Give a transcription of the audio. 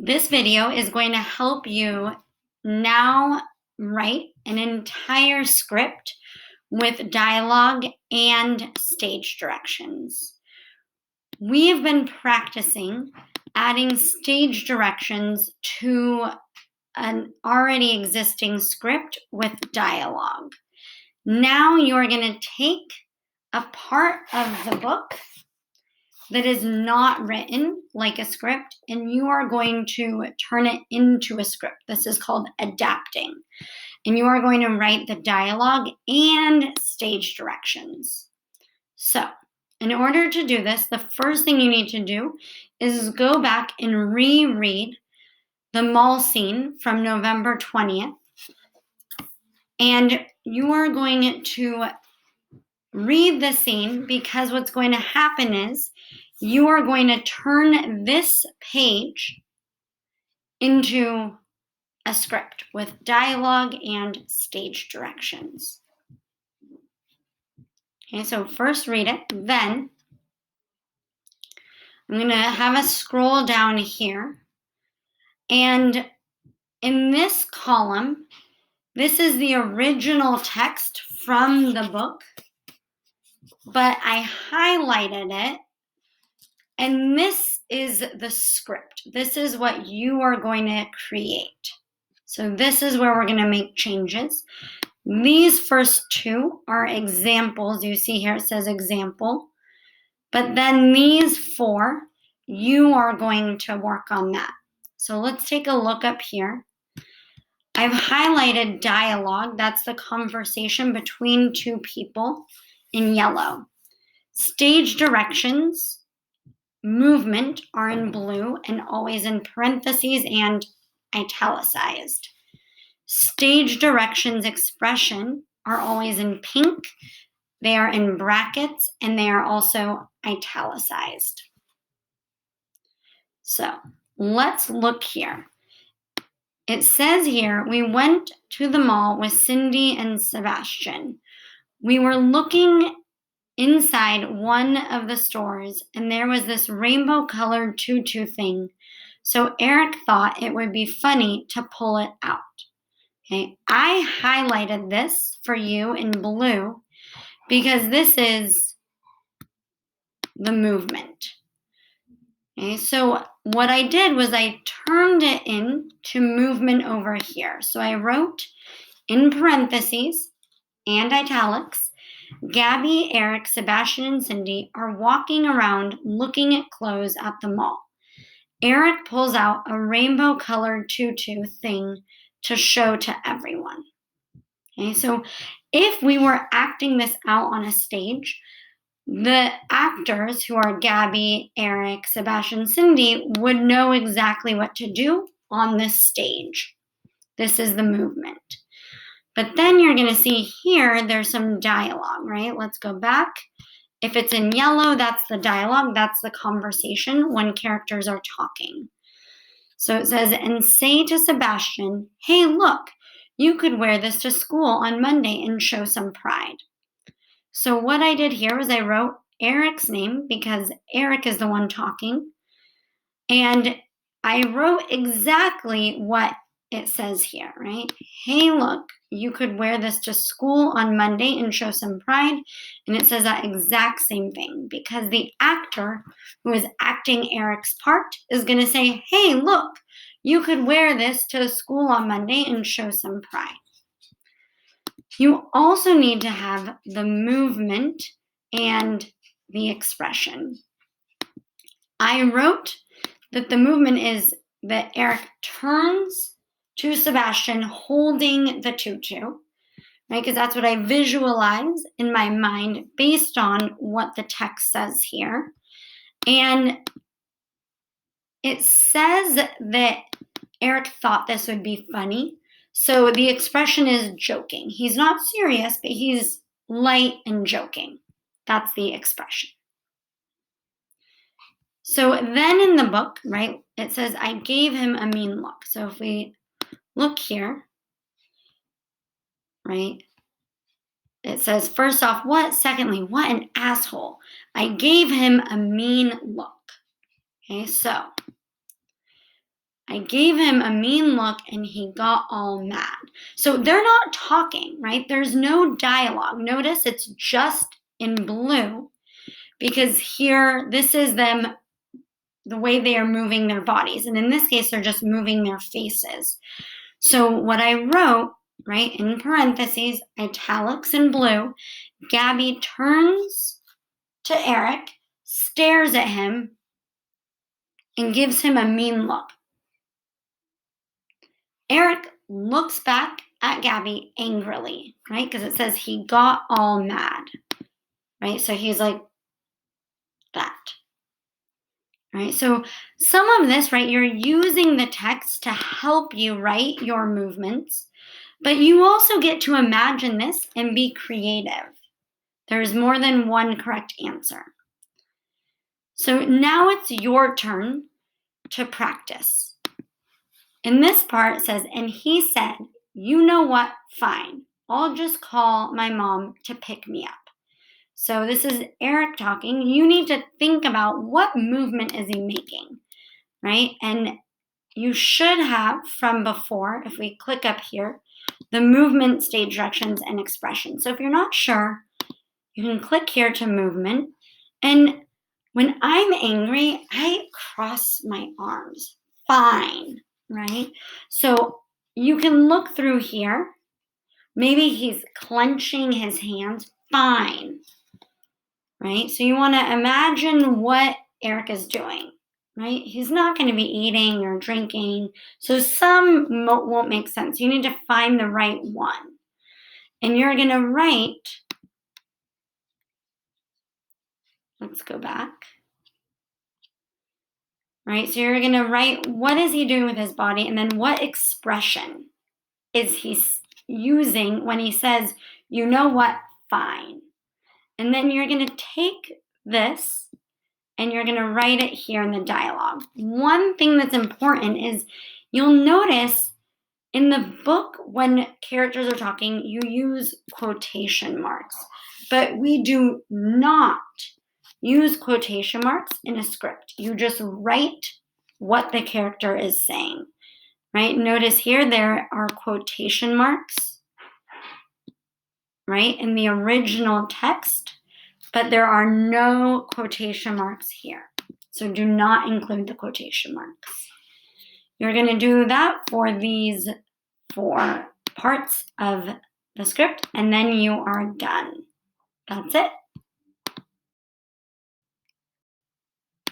This video is going to help you now write an entire script with dialogue and stage directions. We have been practicing adding stage directions to an already existing script with dialogue. Now you're going to take a part of the book that is not written like a script, and you are going to turn it into a script. This is called adapting. And you are going to write the dialogue and stage directions. So, in order to do this, the first thing you need to do is go back and reread the mall scene from November 20th. And you are going to read the scene because what's going to happen is you are going to turn this page into a script with dialogue and stage directions. Okay, so first read it, then I'm going to have us scroll down here. And in this column, this is the original text from the book, but I highlighted it. And this is the script. This is what you are going to create. So this is where we're going to make changes. These first two are examples. You see here it says example. But then these four, you are going to work on that. So let's take a look up here. I've highlighted dialogue. That's the conversation between two people in yellow. Stage directions, movement are in blue and always in parentheses and italicized. Stage directions, expression are always in pink. They are in brackets and they are also italicized. So let's look here. It says here, we went to the mall with Cindy and Sebastian. We were looking inside one of the stores and there was this rainbow colored tutu thing. So Eric thought it would be funny to pull it out. Okay, I highlighted this for you in blue because this is the movement. Okay, so what I did was I turned it into movement over here. So I wrote in parentheses and italics, Gabby, Eric, Sebastian, and Cindy are walking around looking at clothes at the mall. Eric pulls out a rainbow-colored tutu thing to show to everyone. Okay, so if we were acting this out on a stage, the actors who are Gabby, Eric, Sebastian, Cindy would know exactly what to do on this stage. This is the movement. But then you're going to see here, there's some dialogue, right? Let's go back. If it's in yellow, that's the dialogue. That's the conversation when characters are talking. So it says, and say to Sebastian, hey, look, you could wear this to school on Monday and show some pride. So what I did here was I wrote Eric's name because Eric is the one talking. And I wrote exactly what it says here, right? Hey, look, you could wear this to school on Monday and show some pride. And it says that exact same thing because the actor who is acting Eric's part is going to say, hey, look, you could wear this to school on Monday and show some pride. You also need to have the movement and the expression. I wrote that the movement is that Eric turns to Sebastian holding the tutu, right? Because that's what I visualize in my mind based on what the text says here. And it says that Eric thought this would be funny. So the expression is joking. He's not serious, but he's light and joking. That's the expression. So then in the book, right, it says, I gave him a mean look. So if we look here, right, it says, first off, what? Secondly, what an asshole. I gave him a mean look. Okay, so I gave him a mean look and he got all mad. So they're not talking, right? There's no dialogue. Notice it's just in blue because here, this is them, the way they are moving their bodies. And in this case, they're just moving their faces. So what I wrote, right, in parentheses, italics in blue, Gabby turns to Eric, stares at him, and gives him a mean look. Eric looks back at Gabby angrily, right? Because it says he got all mad, right? So he's like that, right? So some of this, right, you're using the text to help you write your movements, but you also get to imagine this and be creative. There's more than one correct answer. So now it's your turn to practice. In this part, it says, and he said, you know what? Fine. I'll just call my mom to pick me up. So this is Eric talking. You need to think about what movement is he making, right? And you should have from before, if we click up here, the movement, stage directions, and expressions. So if you're not sure, you can click here to movement. And when I'm angry, I cross my arms. Fine, right? So you can look through here. Maybe he's clenching his hands. Fine, right? So you want to imagine what Eric is doing, right? He's not going to be eating or drinking. So some won't make sense. You need to find the right one. And you're going to write, let's go back. Right, so you're going to write what is he doing with his body and then what expression is he using when he says, you know what, fine. And then you're going to take this and you're going to write it here in the dialogue. One thing that's important is you'll notice in the book when characters are talking, you use quotation marks, but we do not use quotation marks in a script. You just write what the character is saying, right? Notice here there are quotation marks, right, in the original text, but there are no quotation marks here. So do not include the quotation marks. You're going to do that for these 4 parts of the script, and then you are done. That's it.